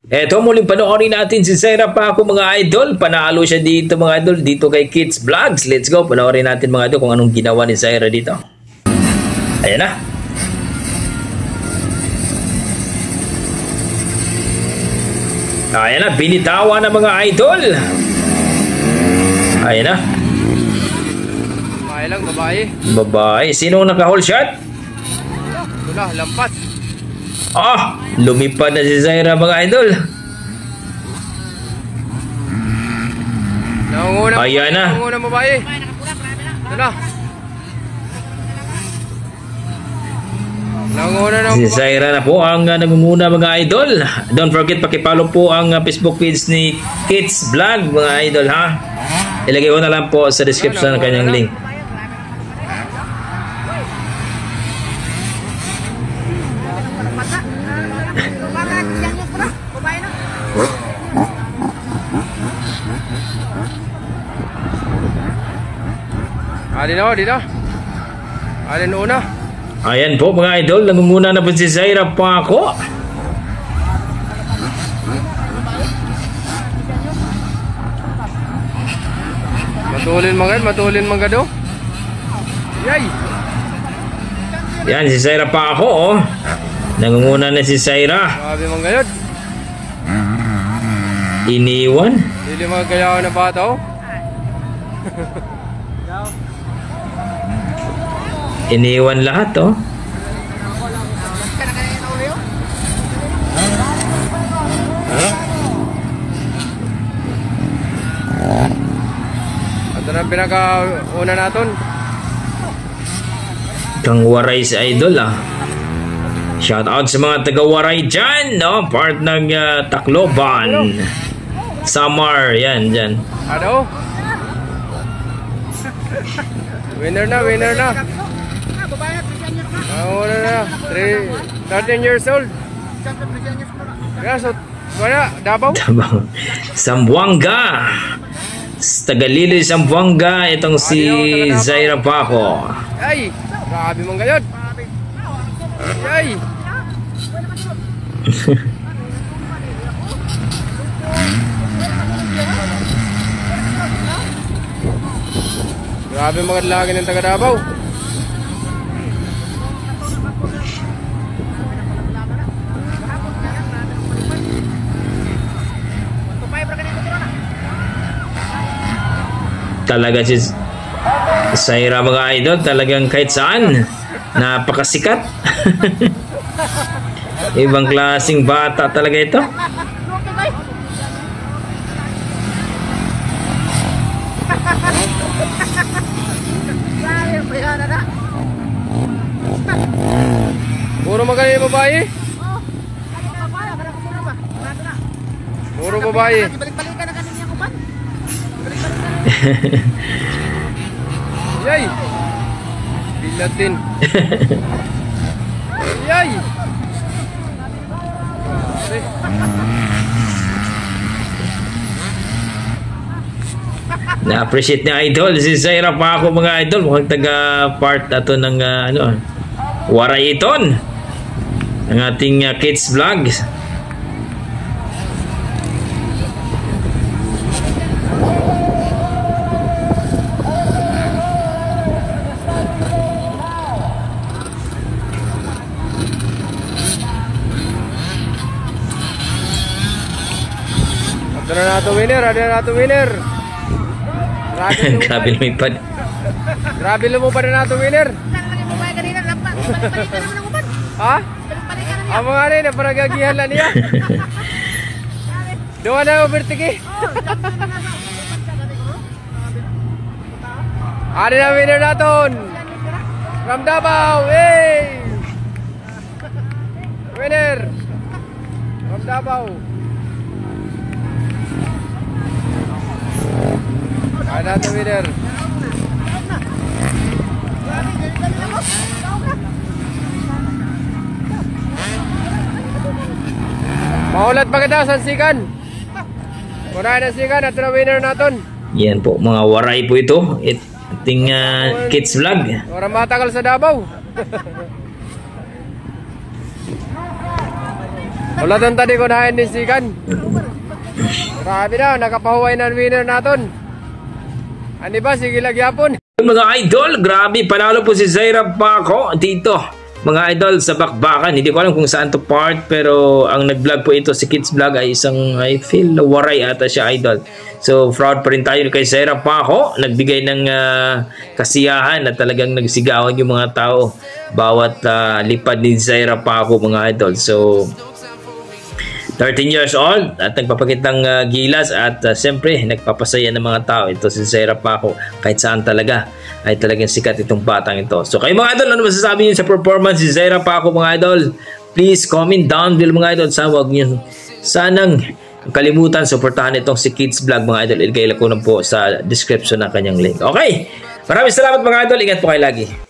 Eto, muling panoorin natin si Zaira Paco mga idol. Panalo siya dito mga idol, dito kay Kids Vlogs. Let's go, panoorin natin mga idol kung anong ginawa ni Zaira dito. Ayan na. Ayan na, binitawan na mga idol. Ayan na. Babae lang, babae. Babae. Sino naka-hold shot? Ito na, lampas. Ah, lumipad na si Zaira mga idol. Ayan na. Nangungunang babae. Ito na. Nangunguna na Si Zaira na po ang nangunguna mga idol. Don't forget pakipollow po ang Facebook page ni Kids Vlog mga idol ha. Ilagay ko na lang po sa description ng kanyang link. Dito. Alin una. Ayan po mga idol, nangunguna na po si Zaira Paco. Matulin mga do. Yay! Yan si Zaira Paco oh. Nangunguna na si Zaira. Grabe mga yun. Iniwan. Dili mga gayaw na bata oh. Iniwan lahat oh. Ito na pinaka-una natin. Kang Waray si idol ah. Shout out sa mga taga Waray dyan no? Part ng Tacloban, Samar. Yan dyan. Ano? Winner na. Una na. 13 years old. So, wala, Davao. Zamboanga. Tagalilo Zamboanga. Itong si Zaira Paco. Ay, grabe mong gayod. Ay. Grabe mga lagi ng taga Davao. Talaga si Zaira mga idol, talagang kahit saan napakasikat. Ibang klaseng bata talaga ito. Puro magaling babae. Puro babae. Yay! Bilatin. Yay! Na-appreciate ni idol si Zaira Paco mga idol. Mukhang taga-part ato ng Waray iton. Ang ating Kids Vlog. Ada na nato winner. Grabe lumipad. Grabe lumipad na nato winner. Ha? Amo nga rin, naparagagihan lang niya. Doon na overtake. Ada na winner naton. From Davao, hey! Winner! From Davao. Ada na winner. Maulat pa kita sa sikan. Kunain na sikan at na winner naton. Yan po mga Waray po ito. Ating Kids Vlog. Orang matagal sa Davao. Ulat ang tadi ko na ni Sikan. Grabe na, nakapahuway na winner natin. Ano ba, sige lagyapon. Mga idol, grabe, panalo po si Zaira Paco dito. Mga idol, sa bakbakan, hindi ko alam kung saan to part, pero ang nag-vlog po ito si Kids Vlog ay isang, I feel, waray ata siya idol. So, proud pa rin tayo kay Zaira Paco, nagbigay ng kasiyahan na talagang nagsigawan yung mga tao bawat lipad ni Zaira Paco, mga idol. So, 13 years old at nagpapakitang gilas at siyempre nagpapasaya ng mga tao. Ito si Zaira Paco, kahit saan talaga ay talagang sikat itong batang ito. So kayo mga idol, ano masasabi niyo sa performance si Zaira Paco, mga idol? Please comment down below, mga idol. Huwag niyo sanang kalimutan suportahan itong si Kids Vlog, mga idol. Ilagay ko na po sa description ng kanyang link. Okay, maraming salamat mga idol, ingat po kayo lagi.